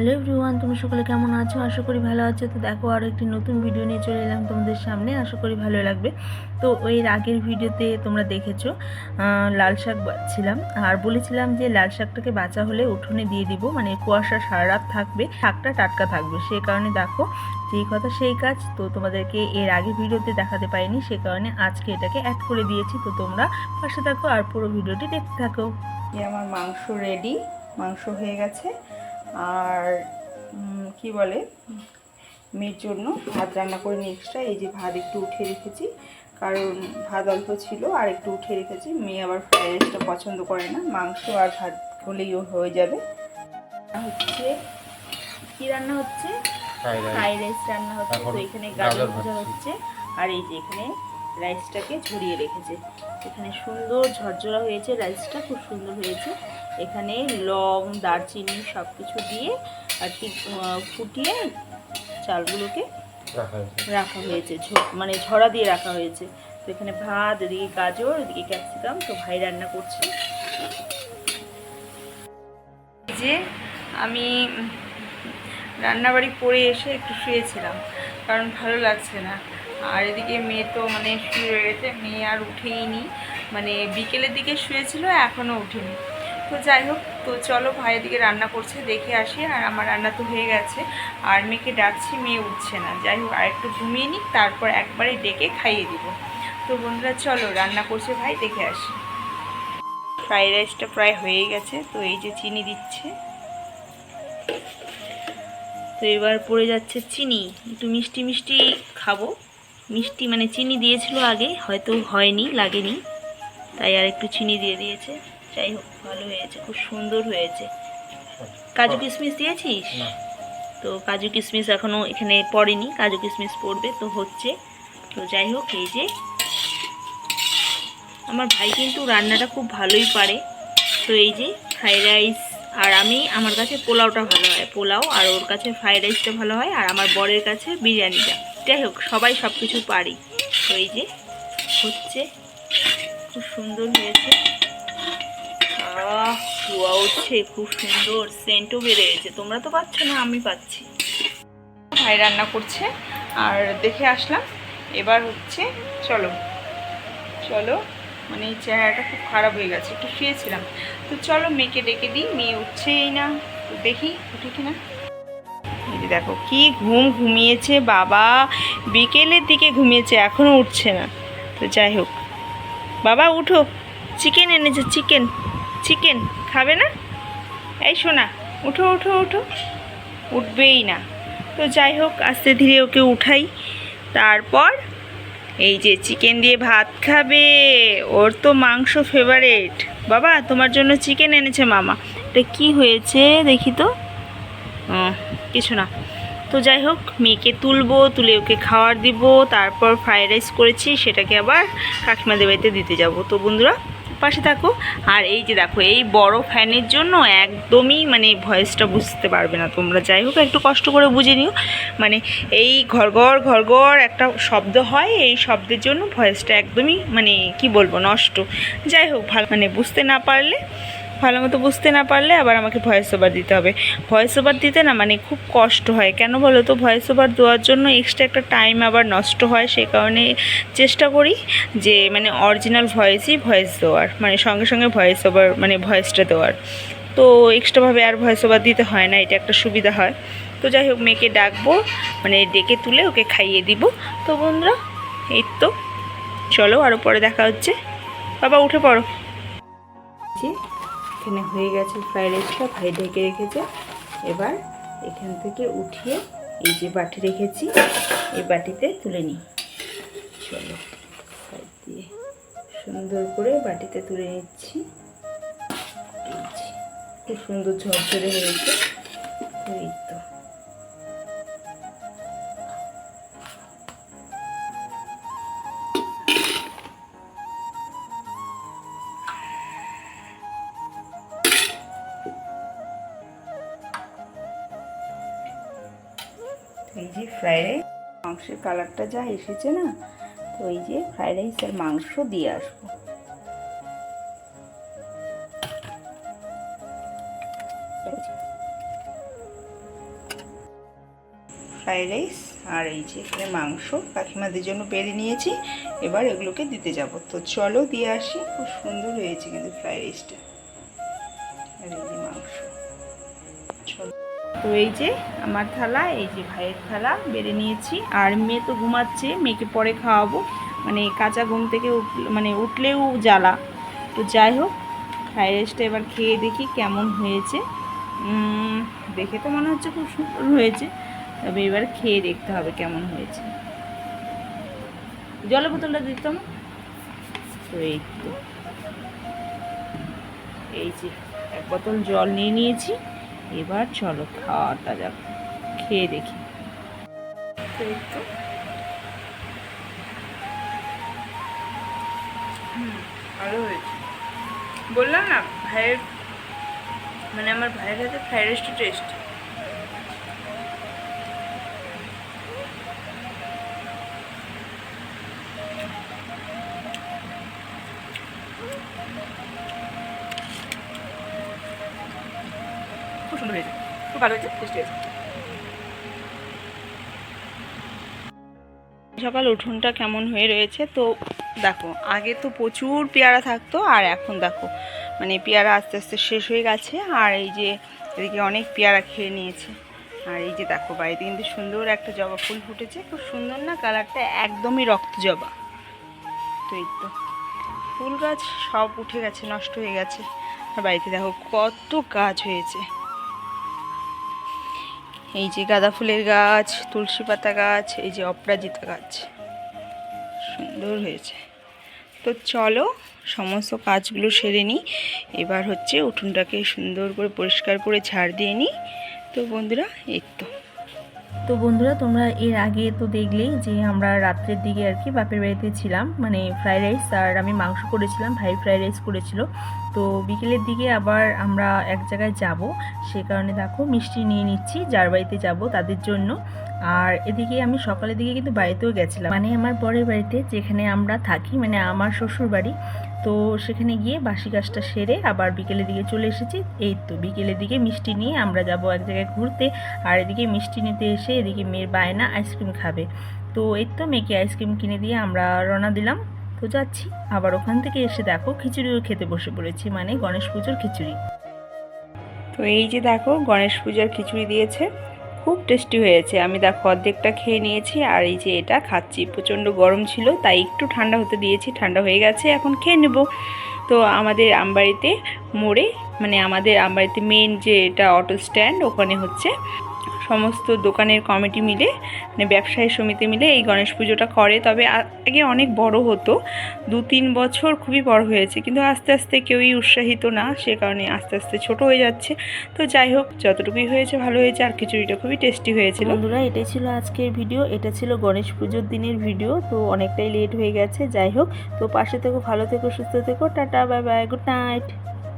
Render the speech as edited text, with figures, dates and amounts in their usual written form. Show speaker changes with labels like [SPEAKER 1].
[SPEAKER 1] Hello everyone, তোমরা সকলে কেমন আছো? আশা করি ভালো আছো। তো দেখো আরও একটি নতুন ভিডিও নিয়ে চলে এলাম তোমাদের সামনে। আশা করি ভালো লাগবে। তো ওই আগের ভিডিওতে তোমরা দেখেছো লাল শাক বাছছিলাম, আর বলেছিলাম যে লাল শাকটাকে বাঁচা হলে উঠোনে দিয়ে দিব, মানে কুয়াশা সারা রাত থাকবে, শাকটা টাটকা থাকবে। সেই কারণে দেখো যেই কথা সেই কাজ। তো তোমাদেরকে এর আগে ভিডিওতে দেখাতে পারিনি, সে কারণে আজকে এটাকে অ্যাড করে দিয়েছি। তো তোমরা পাশে থাকো আর পুরো ভিডিওটি দেখতে থাকো। আমার মাংস রেডি, মাংস হয়ে গেছে। আর কি বলে, মেয়ের জন্য ভাত রান্না করে নিয়ে এক্সট্রা এই যে ভাত একটু উঠিয়ে রেখেছি, কারণ ভাত অল্প ছিল আর একটু উঠিয়ে রেখেছি। মেয়ে আবার ফ্রাইড রাইসটা পছন্দ করে না, মাংস আর ভাত হলেই হয়ে যাবে। হচ্ছে কি রান্না হচ্ছে? ফ্রাইড রাইস রান্না হচ্ছে। তো এখানে গাজর ভাজা হচ্ছে, আর এই যে এখানে রাইসটাকে ঝরিয়ে রেখেছে। এখানে সুন্দর ঝরঝরা হয়েছে, রাইসটা খুব সুন্দর হয়েছে। এখানে লং, দারচিনি সব কিছু দিয়ে আর কি ফুটিয়ে চালগুলোকে রাখা হয়েছে, মানে ঝরা দিয়ে রাখা হয়েছে। তো এখানে ভাত, এদিকে গাজর, এদিকে ক্যাপসিকাম। তো ভাই রান্না করছে। যে আমি রান্নাবাড়ি করে এসে একটু শুয়েছিলাম, কারণ ভালো লাগছে না। আর এদিকে মেয়ে তো মানে শুয়ে রয়েছে, মেয়ে আর উঠেইনি, মানে বিকেলের দিকে শুয়েছিল, এখনও উঠেনি। তো যাই হোক, তো চলো ভাই এদিকে রান্না করছে, দেখে আসি। আর আমার রান্না তো হয়ে গেছে, আর মেয়েকে ডাকছি, মেয়ে উঠছে না। যাই হোক, আর একটু ঘুমিয়ে নিক, তারপর একবারে ডেকে খাইয়ে দিব। তো বন্ধুরা চলো, রান্না করছে ভাই, দেখে আসি। ফ্রাইড রাইসটা প্রায় হয়ে গেছে। তো এই যে চিনি দিচ্ছে, তো এবার পড়ে যাচ্ছে চিনি। একটু মিষ্টি মিষ্টি খাবো, মিষ্টি মানে চিনি দিয়েছিল আগে, হয়তো হয়নি, লাগেনি, তাই আর একটু চিনি দিয়ে দিয়েছে। যাই হোক, ভালো হয়েছে, খুব সুন্দর হয়েছে। কাজু কিশমিশ দিয়েছিস? তো কাজু কিশমিশ এখনও এখানে পড়েনি, কাজু কিশমিশ পড়বে, তো হচ্ছে। তো যাই হোক, এই যে আমার ভাই কিন্তু রান্নাটা খুব ভালোই পারে। তো এই যে ফ্রাইড রাইস, আর আমার কাছে পোলাওটা ভালো হয়, পোলাও, আর ওর কাছে ফ্রাইড রাইসটা ভালো হয়, আর আমার বরের কাছে বিরিয়ানিটা। যাই হোক, সবাই সব কিছু পারি। তো এই যে হচ্ছে, খুব সুন্দর হয়েছে। ধোয়া উঠছে, খুব সুন্দর সেন্টও বেড়ে গেছে। তোমরা তো পাচ্ছ না, আমি পাচ্ছি। ভাই রান্না করছে আর দেখে আসলাম। এবার হচ্ছে চলো চলো, মানে চেহারাটা খুব খারাপ হয়ে গেছে, একটু শুয়েছিলাম। তো চলো মেয়েকে ডেকে দিই, মেয়ে উঠছেই না, তো দেখি উঠে কিনা। এই যে দেখো কি ঘুমিয়েছে বাবা, বিকেলের দিকে ঘুমিয়েছে, এখনও উঠছে না। তো যাই হোক, বাবা উঠো, চিকেন এনেছে, চিকেন চিকেন খাবে না? এই শোনা, উঠো উঠো উঠো, উঠবেই না। তো যাই হোক, আস্তে ধীরে ওকে উঠাই, তারপর এই যে চিকেন দিয়ে ভাত খাবে। ওর তো মাংস ফেভারেট। বাবা তোমার জন্য চিকেন এনেছে মামা। এটা কি হয়েছে দেখি তো, কিছু না। তো যাই হোক, মেয়েকে তুলবো, তুলে ওকে খাওয়ার দিব, তারপর ফ্রাইড রাইস করেছি সেটাকে আবার কাকিমাদের বাড়িতে দিতে যাব। তো বন্ধুরা পাশে থাকো। আর এই যে দেখো, এই বড় ফ্যানের জন্য একদমই মানে ভয়েসটা বুঝতে পারবে না তোমরা। যাই হোক, একটু কষ্ট করে বুঝে নিও, মানে এই ঘরঘর ঘরঘর একটা শব্দ হয়, এই শব্দের জন্য ভয়েসটা একদমই মানে কি বলবো, নষ্ট। যাই হোক, মানে ভালো মতো বুঝতে না পারলে আবার আমাকে ভয়েস ওভার দিতে হবে। ভয়েস ওভার দিতে না মানে খুব কষ্ট হয়, কেন বলো তো? ভয়েস ওভার দেওয়ার জন্য এক্সট্রা একটা টাইম আবার নষ্ট হয়। সেই কারণে চেষ্টা করি যে মানে অরিজিনাল ভয়েস দেওয়ার, মানে সঙ্গে সঙ্গে ভয়েস ওভার মানে ভয়েসটা দেওয়ার। তো এক্সট্রাভাবে আর ভয়েস ওভার দিতে হয় না, এটা একটা সুবিধা হয়। তো যাই হোক, মেয়েকে ডাকবো, মানে ডেকে তুলে ওকে খাইয়ে দিব। তো বন্ধুরা এই তো, চলো আরও পরে দেখা হচ্ছে। বাবা উঠে পড়ো। এখানে হয়ে গেছে ফ্রাইড রাইসটা, ভাই ঢেকে রেখেছে। এবার এখান থেকে উঠিয়ে এই যে বাটি রেখেছি, এই বাটিতে তুলে নিই। চলো, সাইড দিয়ে সুন্দর করে বাটিতে তুলে নিচ্ছি। খুব সুন্দর ঝরঝরে হয়েছে। এই তো, এই যে ফ্রাইড রাইস, মাংসের কালারটা যা এসেছে না, তো এই যে ফ্রাইড রাইস আর মাংস দিয়ে আসবো। ফ্রাইড রাইস আর এই যে এখানে মাংস কাকিমাদের জন্য বেড়ে নিয়েছি। এবার এগুলোকে দিতে যাব। তো চলো দিয়ে আসি। খুব সুন্দর হয়েছে কিন্তু ফ্রাইড রাইসটা। আর এই যে মাংস। চলো। তো এই যে আমার থালা, এই যে ভাইয়ের থালা বেড়ে নিয়েছি। আর মেয়ে তো ঘুমাচ্ছে, মেয়েকে পরে খাওয়াবো। মানে কাঁচা ঘুম থেকে উঠলেও জ্বালা। তো যাই হোক, ফ্রাইড রাইসটা এবার খেয়ে দেখি কেমন হয়েছে। দেখে তো মনে হচ্ছে খুব সুন্দর হয়েছে, তবে এবার খেয়ে দেখতে হবে কেমন হয়েছে। জলের বোতলটা দিতাম। তো এই যে এক বোতল জল নিয়ে নিয়েছি। এবার চলো খাওয়াটা যাক, খেয়ে দেখি। তো ভালো হয়েছে। বললাম না ভাইয়ের, আমার ভাইয়ের হাতে ফ্রাইড রাইসটা টেস্ট। খুব সুন্দর হয়েছে, খুব ভালো হয়েছে, টেস্টি হয়েছে। সকাল উঠোনটা কেমন হয়ে রয়েছে। তো দেখো, আগে তো প্রচুর পেয়ারা থাকতো, আর এখন দেখো পেয়ারা আস্তে আস্তে শেষ হয়ে গেছে। আর এই যে এদিকে অনেক পেয়ারা খেয়ে নিয়েছে। আর এই যে দেখো বাড়িতে কিন্তু সুন্দর একটা জবা ফুল ফুটেছে। খুব সুন্দর না কালারটা, একদমই রক্ত জবা। তো এই তো ফুল গাছ সব উঠে গেছে, নষ্ট হয়ে গেছে। আর বাড়িতে দেখো কত গাছ হয়েছে। এই যে গাঁদা ফুলের গাছ, তুলসী পাতা গাছ, এই যে অপরাজিতা গাছ, সুন্দর হয়েছে। তো চলো সমস্ত কাজগুলো সেরে নিই। এবার হচ্ছে উঠোনটাকে সুন্দর করে পরিষ্কার করে ঝাড় দিয়ে নিই। তো বন্ধুরা
[SPEAKER 2] তোমরা এর আগে তো দেখলেই যে আমরা রাত্রের দিকে আর কি বাপের বাড়িতে ছিলাম, ফ্রাইড রাইস আর আমি মাংস করেছিলাম, ভাই ফ্রাইড রাইস করেছিল। তো বিকেলের দিকে আবার আমরা এক জায়গায় যাব, সে কারণে দেখো মিষ্টি নিয়ে নিচ্ছি যার বাড়িতে যাব তাদের জন্য। আর এদিকে আমি সকালের দিকে কিন্তু বাড়িতেও গেছিলাম, আমার পরের বাড়িতে যেখানে আমরা থাকি, আমার শ্বশুর বাড়ি। তো সেখানে গিয়ে বাসি কাজটা সেরে আবার বিকেলের দিকে চলে এসেছি। এই তো বিকেলের দিকে মিষ্টি নিয়ে আমরা যাব এক জায়গায় ঘুরতে। আর এদিকে মিষ্টি নিতে এসে এদিকে মেয়ের বায়না আইসক্রিম খাবে। তো এই তো মেয়েকে আইসক্রিম কিনে দিয়ে আমরা রওনা দিলাম। তো যাচ্ছি, আবার ওখান থেকে এসে দেখো খিচুড়িও খেতে বসে পড়েছি, গণেশ পুজোর খিচুড়ি।
[SPEAKER 1] তো এই যে দেখো গণেশ পূজার খিচুড়ি দিয়েছে, খুব টেস্টি হয়েছে। আমি দেখো অর্ধেকটা খেয়ে নিয়েছি, আর এই যে এটা খাচ্ছি। প্রচণ্ড গরম ছিল, তাই একটু ঠান্ডা হতে দিয়েছি, ঠান্ডা হয়ে গেছে, এখন খেয়ে নেব। তো আমাদের আমবাড়িতে মোড়ে, আমাদের আমবাড়িতে মেন যে এটা অটো স্ট্যান্ড, ওখানে হচ্ছে সমস্ত দোকানের কমিটি মিলে, ব্যবসায়ী সমিতি মিলে এই গণেশ পুজোটা করে। তবে আগে অনেক বড় হতো, 2-3 বছর খুবই বড় হয়েছে, কিন্তু আস্তে আস্তে কেউই উৎসাহিত না, সে কারণে আস্তে আস্তে ছোট হয়ে যাচ্ছে। তো যাই হোক, যতটুকুই হয়েছে ভালো হয়েছে। আর খিচুড়িটা খুবই টেস্টি হয়েছিল।
[SPEAKER 2] বন্ধুরা, এটাই ছিল আজকের ভিডিও, এটা ছিল গণেশ পুজোর দিনের ভিডিও। তো অনেকটাই লেট হয়ে গেছে, যাই হোক। তো পাশে থেকো, ভালো থেকো, সুস্থ থেকো, tata, bye bye, good night.